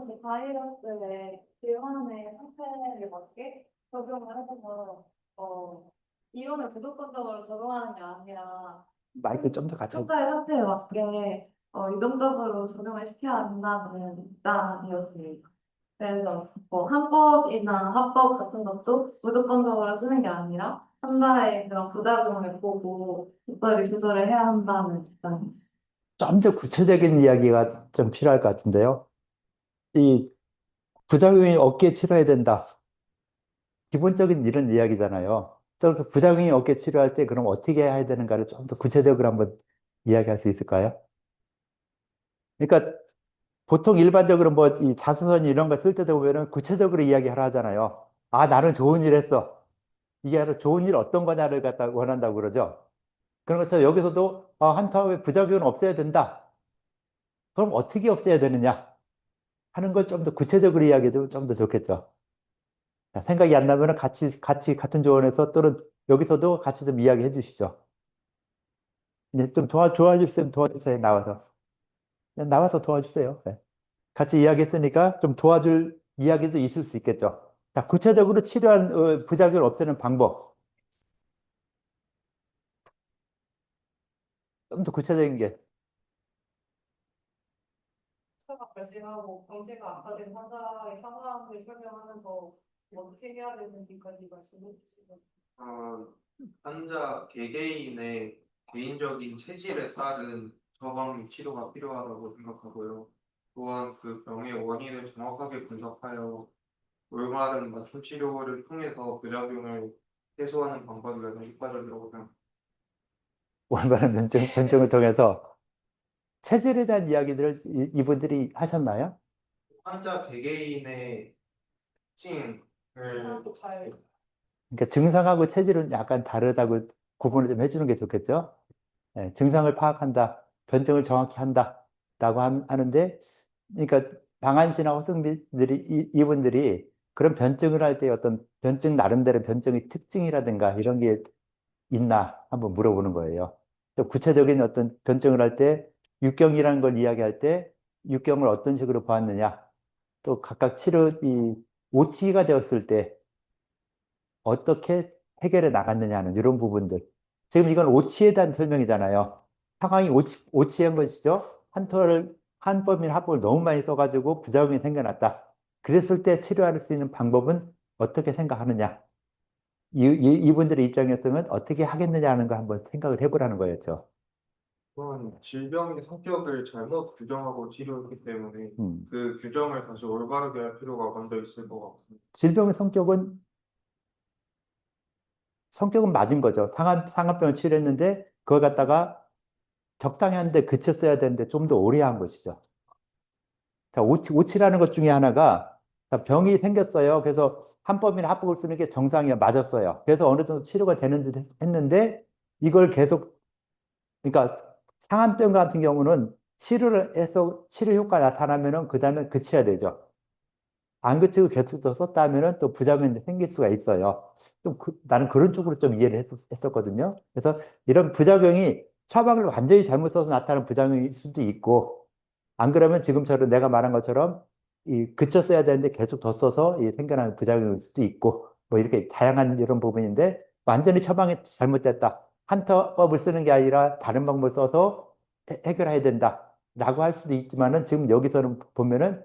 이제 바이러스의 질환의 상태를 맞게 적용을 해서 이론을 무조건적으로 적용하는 게 아니라 마이크 좀 더 같이. 환자의 상태에 맞게 유동적으로 적용을 시켜야 한다는 입장이었습니다. 그래서 항법이나 합법 같은 것도 무조건적으로 쓰는 게 아니라 환자의 그런 부작용을 보고 적절히 조절을 해야 한다는 입장이었습니다. 좀 더 구체적인 이야기가 좀 필요할 것 같은데요. 이 부작용이 없게 치료해야 된다. 기본적인 이런 이야기잖아요. 또 부작용이 없게 치료할 때 그럼 어떻게 해야 되는가를 좀 더 구체적으로 한번 이야기할 수 있을까요? 그러니까 보통 일반적으로 뭐 이 자서전 이런 거 쓸 때도 보면은 구체적으로 이야기하라 하잖아요. 아, 나는 좋은 일 했어. 이게 바로 좋은 일 어떤 거냐를 갖다 원한다고 그러죠. 그런 것처럼 여기서도 한타업의 부작용은 없애야 된다. 그럼 어떻게 없애야 되느냐 하는 걸 좀 더 구체적으로 이야기해도 좀 더 좋겠죠. 자, 생각이 안 나면 같이 같은 조언에서 또는 여기서도 같이 좀 이야기해 주시죠. 이제 좀 도와주세요. 도와주세요. 나와서. 그냥 나와서 도와주세요. 네. 같이 이야기했으니까 좀 도와줄 이야기도 있을 수 있겠죠. 자, 구체적으로 치료한 부작용을 없애는 방법. 좀 더 구체적인 게. 수가 발생하고 병세가 악화된 환자의 상황을 설명하면서 어떻게 해야 되는지까지 말씀해 주시면. 어, 환자 개개인의 개인적인 체질에 따른 처방 치료가 필요하다고 생각하고요. 또한 그 병의 원인을 정확하게 분석하여 올바른 맞춤 치료를 통해서 부작용을 해소하는 방법이 가장 효과적이라고 생각합니다. 올바른 변증을 통해서 체질에 대한 이야기들을 이분들이 하셨나요? 환자 개개인의 특징을 사람도 잘 그러니까 증상하고 체질은 약간 다르다고 구분을 좀 해주는 게 좋겠죠? 예, 증상을 파악한다, 변증을 정확히 한다라고 하는데, 그러니까 방한 씨나 허승비들이 이분들이 그런 변증을 할 때 어떤 변증 나름대로 변증의 특징이라든가 이런 게 있나 한번 물어보는 거예요. 또 구체적인 어떤 변증을 할 때 육경이라는 걸 이야기할 때 육경을 어떤 식으로 보았느냐, 또 각각 치료 이 오치가 되었을 때 어떻게 해결해 나갔느냐는 이런 부분들. 지금 이건 오치에 대한 설명이잖아요. 상황이 오치한 것이죠. 한법인 합법을 너무 많이 써가지고 부작용이 생겨났다. 그랬을 때 치료할 수 있는 방법은 어떻게 생각하느냐. 이분들의 입장이었으면 어떻게 하겠느냐 하는 거 한번 생각을 해보라는 거였죠. 또한 질병의 성격을 잘못 규정하고 치료했기 때문에 음. 그 규정을 다시 올바르게 할 필요가 먼저 있을 것 같습니다. 질병의 성격은 맞은 거죠. 상한병을 치료했는데 그걸 갖다가 적당히 하는데 그쳤어야 되는데 좀 더 오래 한 것이죠. 자, 오치라는 것 중에 하나가 자, 병이 생겼어요. 그래서 한법이나 합법을 쓰는 게 정상이야. 맞았어요. 그래서 어느 정도 치료가 되는 듯 했는데 이걸 계속 그러니까 상한병 같은 경우는 치료를 해서 치료 효과가 나타나면은 그다음에 그쳐야 되죠. 안 그치고 계속 더 썼다 하면은 또 부작용이 생길 수가 있어요. 나는 그런 쪽으로 좀 이해를 했었거든요. 그래서 이런 부작용이 처방을 완전히 잘못 써서 나타나는 부작용일 수도 있고 안 그러면 지금처럼 내가 말한 것처럼 이 그쳐 써야 되는데 계속 더 써서 이 생겨나는 부작용일 수도 있고 뭐 이렇게 다양한 이런 부분인데 완전히 처방이 잘못됐다. 한터법을 쓰는 게 아니라 다른 방법을 써서 해결해야 된다라고 할 수도 있지만은 지금 여기서는 보면은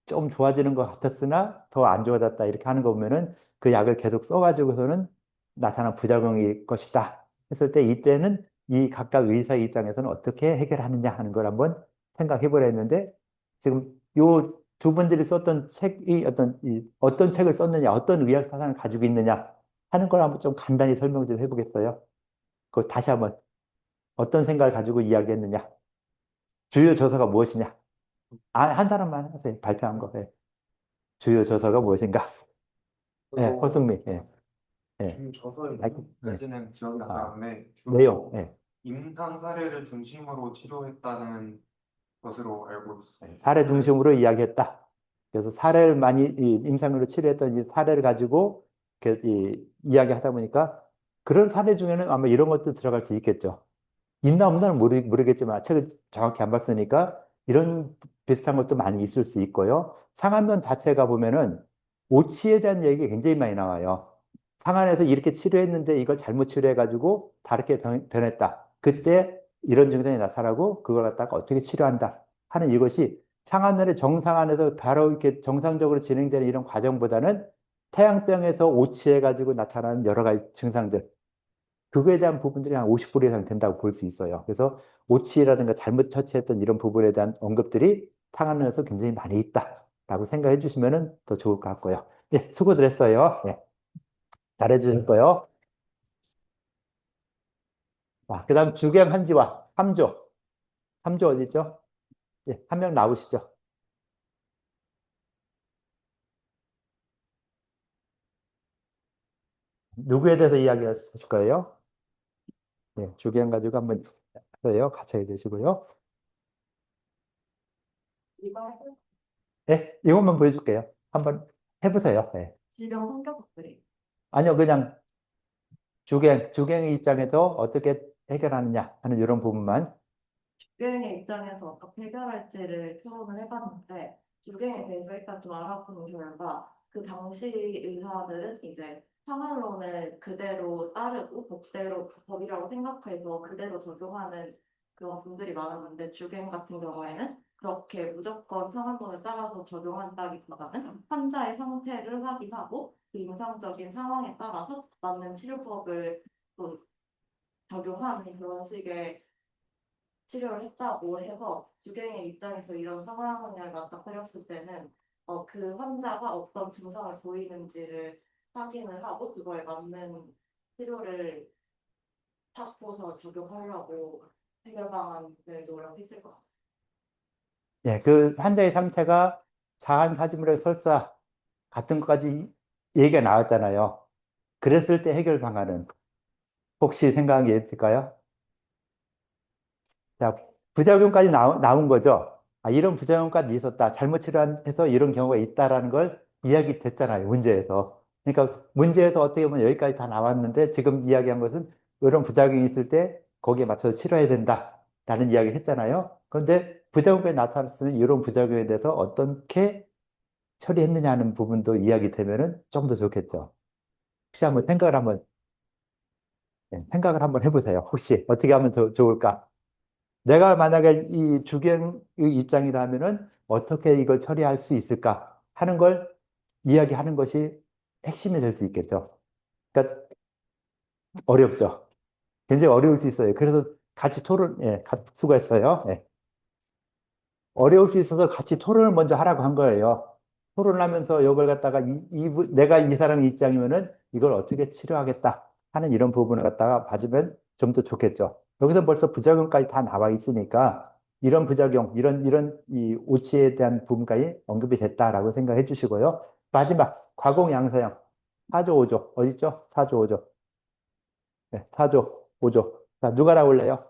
좀 좋아지는 것 같았으나 더 안 좋아졌다 이렇게 하는 거 보면은 그 약을 계속 써가지고서는 나타난 부작용일 것이다 했을 때 이때는 이 각각 의사의 입장에서는 어떻게 해결하느냐 하는 걸 한번 생각해 보려 했는데 지금 요 두 분들이 썼던 책이 어떤 책을 썼느냐 어떤 의학 사상을 가지고 있느냐 하는 걸 한번 좀 간단히 설명 좀 해보겠어요. 그거 다시 한번 어떤 생각을 가지고 이야기했느냐 주요 저서가 무엇이냐 한 사람만 하세요. 발표한 거. 예. 주요 저서가 무엇인가? 예, 허승미. 예, 예. 주 저서의 아이고, 예. 내용까지는 기억이 안 아, 나는데 내용. 주로 예. 임상 사례를 중심으로 치료했다는 것으로 알고 있습니다. 사례 중심으로 이야기했다. 그래서 사례를 많이 임상으로 치료했던 이 사례를 가지고 이야기하다 보니까 그런 사례 중에는 아마 이런 것도 들어갈 수 있겠죠. 있나 없나는 모르겠지만 책을 정확히 안 봤으니까 이런 비슷한 것도 많이 있을 수 있고요. 상한론 자체가 보면은 오치에 대한 얘기가 굉장히 많이 나와요. 상한에서 이렇게 치료했는데 이걸 잘못 치료해가지고 다르게 변했다. 그때 이런 증상이 나타나고 그걸 갖다가 어떻게 치료한다 하는 이것이 상한론의 정상안에서 바로 이렇게 정상적으로 진행되는 이런 과정보다는 태양병에서 오치해가지고 나타나는 여러 가지 증상들 그거에 대한 부분들이 한 50% 이상 된다고 볼 수 있어요. 그래서 오치라든가 잘못 처치했던 이런 부분에 대한 언급들이 상한론에서 굉장히 많이 있다라고 생각해 주시면 더 좋을 것 같고요. 예, 수고들 했어요. 예, 잘해 주셨고요. 자, 그 다음 주경 한지와 3조. 3조 어디 있죠? 예, 한 명 나오시죠. 누구에 대해서 이야기하실 거예요? 예, 주경 가지고 한번 하세요. 같이 해주시고요. 이거 예, 이것만 보여줄게요. 한번 해보세요. 예. 질병 성격들이 아니요, 그냥 주경의 입장에서 어떻게 해결하느냐 하는 이런 부분만. 유행의 입장에서 어떻게 해결할지를 토론을 해봤는데 유행에 대해서 일단 좀 알아본 결과 그 당시 의사들은 이제 상한론을 그대로 따르고 법이라고 생각해서 그대로 적용하는 그런 분들이 많았는데 주갱 같은 경우에는 그렇게 무조건 상한론을 따라서 적용한다기보다는 환자의 상태를 확인하고 그 임상적인 상황에 따라서 맞는 치료법을 또 적용하는 그런 식의 치료를 했다고 해서 주갱의 입장에서 이런 상황을 맞닥뜨렸을 때는 그 환자가 어떤 증상을 보이는지를 확인을 하고 그거에 맞는 치료를 찾고서 적용하려고 해결 방안을 노력했을 것 같아요. 예, 그 환자의 상태가 자한 사진물의 설사 같은 것까지 얘기가 나왔잖아요. 그랬을 때 해결 방안은 혹시 생각한 게 있을까요? 자, 부작용까지 나온 거죠. 아, 이런 부작용까지 있었다. 잘못 치료해서 이런 경우가 있다라는 걸 이야기 됐잖아요. 문제에서. 그러니까 문제에서 어떻게 보면 여기까지 다 나왔는데 지금 이야기한 것은 이런 부작용이 있을 때 거기에 맞춰서 치료해야 된다라는 이야기를 했잖아요. 그런데 부작용이 나타났으면 이런 부작용에 대해서 어떻게 처리했느냐 하는 부분도 이야기 되면은 좀 더 좋겠죠. 혹시 한번 생각을 한번 해보세요. 혹시 어떻게 하면 더 좋을까? 내가 만약에 이 주경의 입장이라면은 어떻게 이걸 처리할 수 있을까 하는 걸 이야기하는 것이 핵심이 될 수 있겠죠. 그러니까 어렵죠. 굉장히 어려울 수 있어요. 그래서 같이 수고했어요. 예. 어려울 수 있어서 같이 토론을 먼저 하라고 한 거예요. 토론을 하면서 이걸 갖다가 내가 이 사람의 입장이면은 이걸 어떻게 치료하겠다 하는 이런 부분을 갖다가 봐주면 좀 더 좋겠죠. 여기서 벌써 부작용까지 다 나와 있으니까 이런 부작용, 이런 이 오치에 대한 부분까지 언급이 됐다라고 생각해 주시고요. 마지막, 과공 양서형. 4조 5조. 어디 있죠? 4조 5조. 네, 4조 5조. 자, 누가 나올래요?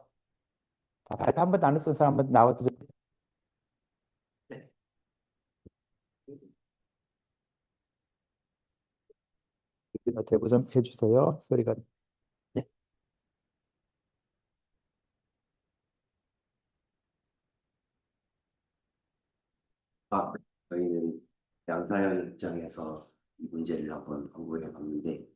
자, 발표 한번 안 쓴 사람 한번 나와도 대부 좀 해주세요. 소리가. 네. 아, 저희는 양사형 입장에서 이 문제를 한번 연구해 봤는데,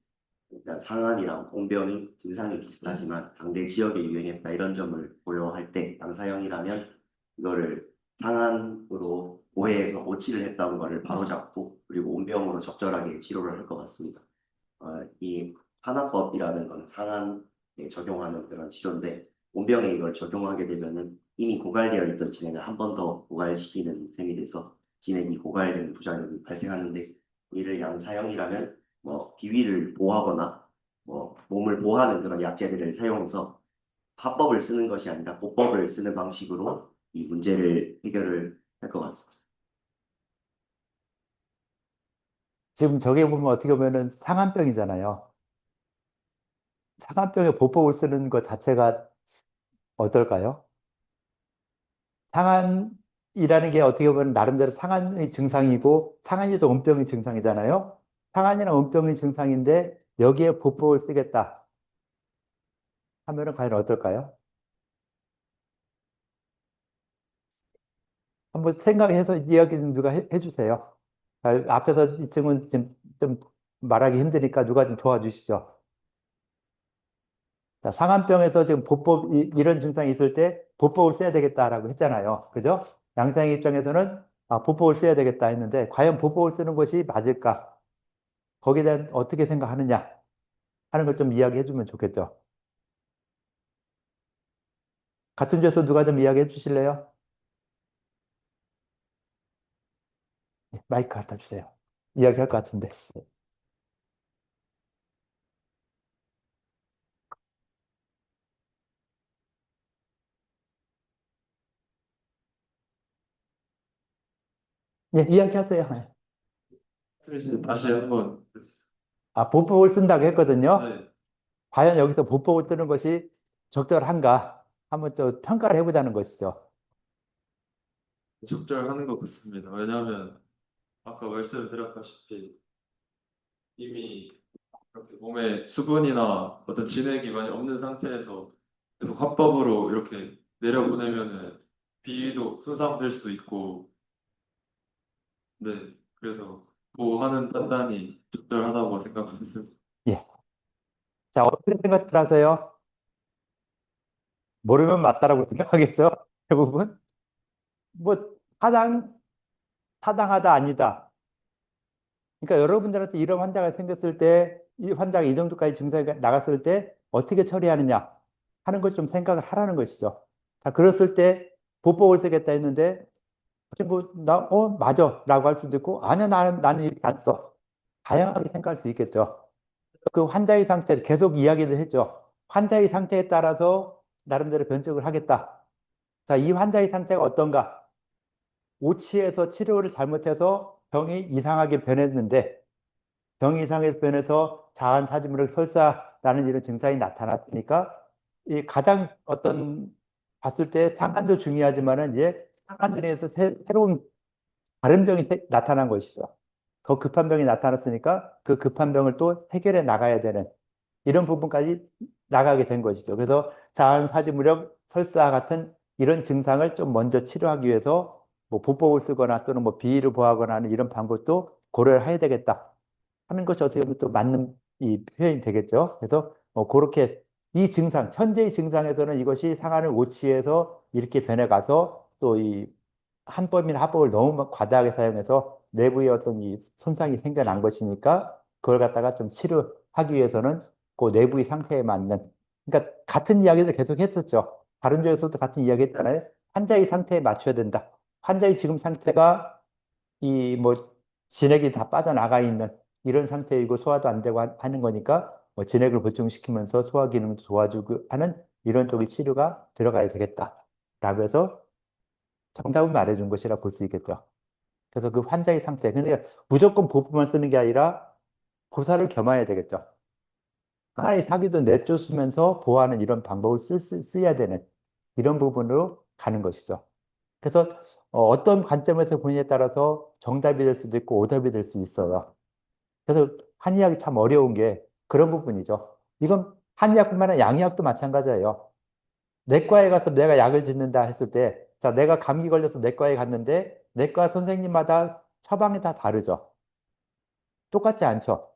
일단 상한이랑 홍병이 증상이 비슷하지만 당대 지역에 유행했다 이런 점을 고려할 때 양사형이라면 이거를 상한으로 오해해서 오치를 했다는 거를 바로잡고 그리고 온병으로 적절하게 치료를 할 것 같습니다. 이 하나법이라는 건 상한에 적용하는 그런 치료인데 온병에 이걸 적용하게 되면은 이미 고갈되어 있던 진행을 한 번 더 고갈시키는 셈이 돼서 진행이 고갈되는 부작용이 발생하는데 이를 양사형이라면 뭐 비위를 보호하거나 뭐 몸을 보호하는 그런 약제들을 사용해서 합법을 쓰는 것이 아니라 보법을 쓰는 방식으로 이 문제를 해결을 할 것 같습니다. 지금 저게 보면 어떻게 보면은 상한병이잖아요. 상한병에 보법을 쓰는 것 자체가 어떨까요? 상한이라는 게 어떻게 보면 나름대로 상한의 증상이고 상한이 또 음병의 증상이잖아요. 상한이랑 음병의 증상인데 여기에 보법을 쓰겠다 하면은 과연 어떨까요? 한번 생각해서 이야기 좀 누가 해주세요. 앞에서 이 친구는 좀 말하기 힘드니까 누가 좀 도와주시죠. 자, 상한병에서 지금 보법, 이런 증상이 있을 때 보법을 써야 되겠다라고 했잖아요. 그죠? 양상의 입장에서는 보법을 써야 되겠다 했는데, 과연 보법을 쓰는 것이 맞을까? 거기에 대한 어떻게 생각하느냐 하는 걸 좀 이야기해 주면 좋겠죠. 같은 주에서 누가 좀 이야기해 주실래요? 네, 마이크 갖다 주세요. 이야기할 것 같은데. 네, 이야기하세요. 네. 다시 한번. 보법을 쓴다고 했거든요. 네, 과연 여기서 보법을 뜨는 것이 적절한가? 한번 또 평가를 해보자는 것이죠. 적절하는 것 같습니다. 왜냐하면 아까 말씀드렸다시피 이미 이렇게 몸에 수분이나 어떤 진액이 많이 없는 상태에서 계속 화법으로 이렇게 내려보내면은 비위도 손상될 수도 있고, 네, 그래서 보호하는 판단이 적절하다고 생각했습니다. 예. 자, 어떻게 생각들 하세요? 모르면 맞다라고 생각하겠죠? 대부분? 뭐, 타당하다, 아니다. 그러니까 여러분들한테 이런 환자가 생겼을 때, 이 환자가 이 정도까지 증상이 나갔을 때 어떻게 처리하느냐 하는 걸 좀 생각을 하라는 것이죠. 자, 그랬을 때 보법을 쓰겠다 했는데, 친구, 맞아. 라고 할 수도 있고, 아니야, 나는 이렇게 안 써. 다양하게 생각할 수 있겠죠. 그 환자의 상태를 계속 이야기를 했죠. 환자의 상태에 따라서 나름대로 변적을 하겠다. 자, 이 환자의 상태가 어떤가? 오치에서 치료를 잘못해서 병이 이상하게 변했는데, 병이 이상하게 변해서 자한 사지무력 설사라는 이런 증상이 나타났으니까, 이 가장 봤을 때 상한도 중요하지만은, 상한들에서 새로운 다른 병이 나타난 것이죠. 더 급한 병이 나타났으니까 그 급한 병을 또 해결해 나가야 되는 이런 부분까지 나가게 된 것이죠. 그래서 자한사지무력 설사 같은 이런 증상을 좀 먼저 치료하기 위해서 뭐 보법을 쓰거나 또는 뭐 비위를 보하거나 하는 이런 방법도 고려를 해야 되겠다 하는 것이 어떻게 보면 또 맞는 이 표현이 되겠죠. 그래서 그렇게 이 증상, 현재의 증상에서는 이것이 상한을 오치해서 이렇게 변해가서 또 이 한법이나 합법을 너무 과다하게 사용해서 내부에 어떤 이 손상이 생겨난 것이니까 그걸 갖다가 좀 치료하기 위해서는 그 내부의 상태에 맞는, 그러니까 같은 이야기를 계속 했었죠. 다른 쪽에서도 같은 이야기 했잖아요. 환자의 상태에 맞춰야 된다. 환자의 지금 상태가 이 뭐 진액이 다 빠져나가 있는 이런 상태이고 소화도 안 되고 하는 거니까 뭐 진액을 보충시키면서 소화 기능도 도와주고 하는 이런 쪽의 치료가 들어가야 되겠다. 라고 해서 정답을 말해준 것이라 볼 수 있겠죠. 그래서 그 환자의 상태. 근데 무조건 보호만 쓰는 게 아니라 보살을 겸해야 되겠죠. 하나의 사기도 내쫓으면서 보호하는 이런 방법을 써야 되는 이런 부분으로 가는 것이죠. 그래서 어떤 관점에서 보느냐에 따라서 정답이 될 수도 있고 오답이 될 수 있어요. 그래서 한의학이 참 어려운 게 그런 부분이죠. 이건 한의학뿐만 아니라 양의학도 마찬가지예요. 내과에 가서 내가 약을 짓는다 했을 때, 자, 내가 감기 걸려서 내과에 갔는데, 내과 선생님마다 처방이 다 다르죠. 똑같지 않죠.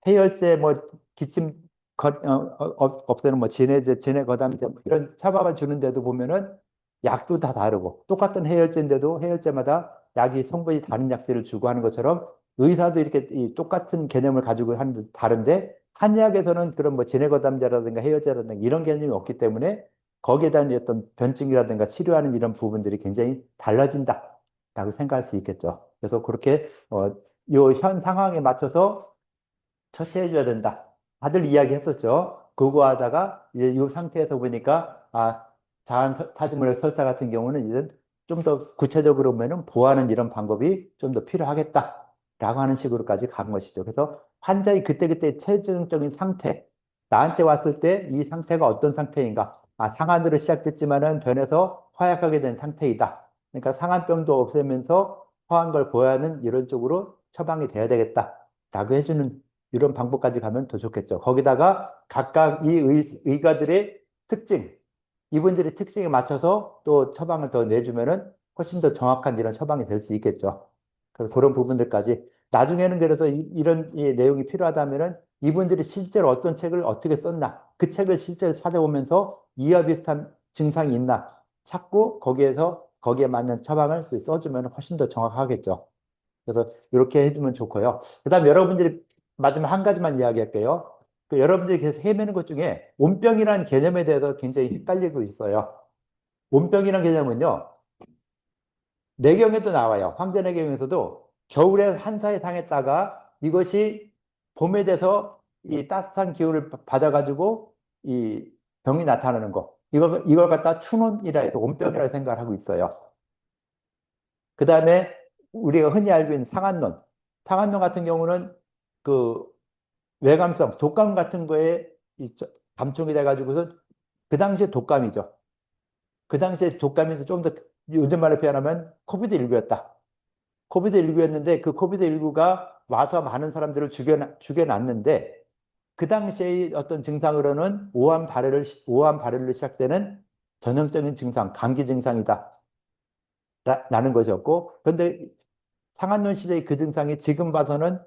해열제, 뭐, 기침, 없애는 뭐, 진해제, 진해거담제, 뭐 이런 처방을 주는데도 보면은 약도 다 다르고, 똑같은 해열제인데도 해열제마다 약이 성분이 다른 약들을 주고 하는 것처럼 의사도 이렇게 이 똑같은 개념을 가지고 하는데 다른데, 한의학에서는 그런 뭐 진해거담제라든가 해열제라든가 이런 개념이 없기 때문에 거기에 대한 어떤 변증이라든가 치료하는 이런 부분들이 굉장히 달라진다라고 생각할 수 있겠죠. 그래서 그렇게 요 현 상황에 맞춰서 처치해줘야 된다. 다들 이야기했었죠. 그거 하다가 이제 이 상태에서 보니까 자한 사지물의 설사 같은 경우는 이제 좀 더 구체적으로 보면은 보호하는 이런 방법이 좀 더 필요하겠다라고 하는 식으로까지 간 것이죠. 그래서 환자의 그때그때 체질적인 상태, 나한테 왔을 때 이 상태가 어떤 상태인가? 상한으로 시작됐지만은 변해서 허약하게 된 상태이다. 그러니까 상한병도 없애면서 허한 걸 보호하는 이런 쪽으로 처방이 돼야 되겠다라고 해주는 이런 방법까지 가면 더 좋겠죠. 거기다가 각각 이 의가들의 특징, 이분들의 특징에 맞춰서 또 처방을 더 내주면은 훨씬 더 정확한 이런 처방이 될 수 있겠죠. 그래서 그런 부분들까지 나중에는 그래서 이런 내용이 필요하다면은 이분들이 실제로 어떤 책을 어떻게 썼나, 그 책을 실제로 찾아보면서 이와 비슷한 증상이 있나 찾고 거기에 맞는 처방을 써주면 훨씬 더 정확하겠죠. 그래서 이렇게 해주면 좋고요. 그다음 여러분들이 마지막 한 가지만 이야기할게요. 그 여러분들이 계속 헤매는 것 중에 온병이라는 개념에 대해서 굉장히 헷갈리고 있어요. 온병이라는 개념은요, 내경에도 나와요. 황제내경에서도 겨울에 한사에 상했다가 이것이 봄에 돼서 이 따뜻한 기운을 받아가지고 이 병이 나타나는 거. 이걸 갖다 추논이라 해서 온병이라고 생각을 하고 있어요. 그 다음에 우리가 흔히 알고 있는 상한론. 상한론 같은 경우는 그 외감성, 독감 같은 거에 감촉이 돼가지고서 그 당시에 독감이죠. 그 당시에 독감에서 좀 더 요즘 말로 표현하면 코비드19였다. 코비드19였는데 그 코비드19가 와서 많은 사람들을 죽여놨는데 그 당시의 어떤 증상으로는 오한 발열로 시작되는 전형적인 증상, 감기 증상이다. 라는 것이었고, 그런데 상한론 시대의 그 증상이 지금 봐서는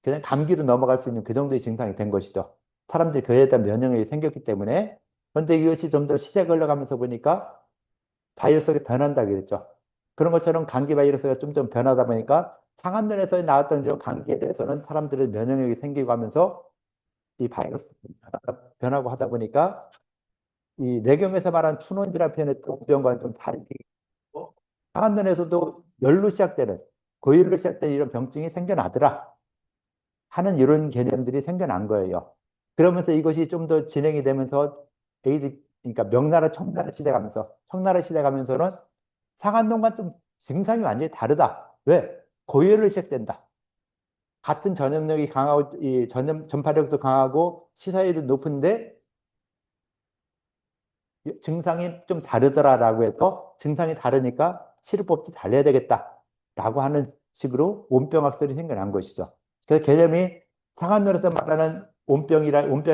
그냥 감기로 넘어갈 수 있는 그 정도의 증상이 된 것이죠. 사람들이 그에 대한 면역력이 생겼기 때문에. 그런데 이것이 점점 시대가 흘러가면서 보니까 바이러스가 변한다 그랬죠. 그런 것처럼 감기 바이러스가 좀 변하다 보니까 상한론에서 나왔던 저 감기에 대해서는 사람들의 면역력이 생기고 하면서 이 바이러스 변하고 하다 보니까 이 뇌경에서 말한 추노인이라는 표현의 병과는 좀 다르게 상한론에서도 열로 시작되는 고열로 시작되는 이런 병증이 생겨나더라 하는 이런 개념들이 생겨난 거예요. 그러면서 이것이 좀 더 진행이 되면서 그러니까 명나라 청나라 시대 가면서 청나라 시대 가면서는 상한론과 좀 증상이 완전히 다르다. 왜? 고열로 시작된다. 같은 전염력이 강하고 이 전파력도 강하고 시사율이 높은데 증상이 좀 다르더라라고 해서 증상이 다르니까 치료법도 달라야 되겠다라고 하는 식으로 온병학설이 생겨난 것이죠. 그래서 개념이 상한론에서 말하는 온병에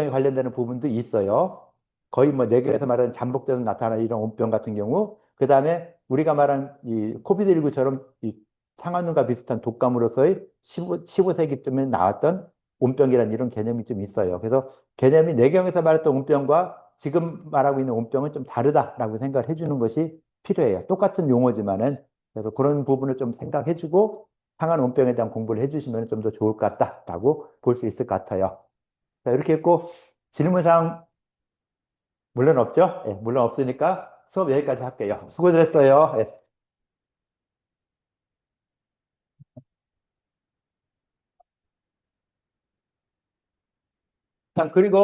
관련되는 부분도 있어요. 거의 뭐 뇌경에서 말하는 잠복돼서 나타나는 이런 온병 같은 경우, 그 다음에 우리가 말한 이 코비드19처럼 이 상한론과 비슷한 독감으로서의 15세기쯤에 나왔던 온병이라는 이런 개념이 좀 있어요. 그래서 개념이 뇌경에서 말했던 온병과 지금 말하고 있는 온병은 좀 다르다라고 생각을 해주는 것이 필요해요. 똑같은 용어지만은. 그래서 그런 부분을 좀 생각해주고 상한 온병에 대한 공부를 해주시면 좀 더 좋을 것 같다라고 볼 수 있을 것 같아요. 자, 이렇게 했고 질문사항 물론 없죠? 예, 물론 없으니까 수업 여기까지 할게요. 수고들 했어요. 예. 자, 그리고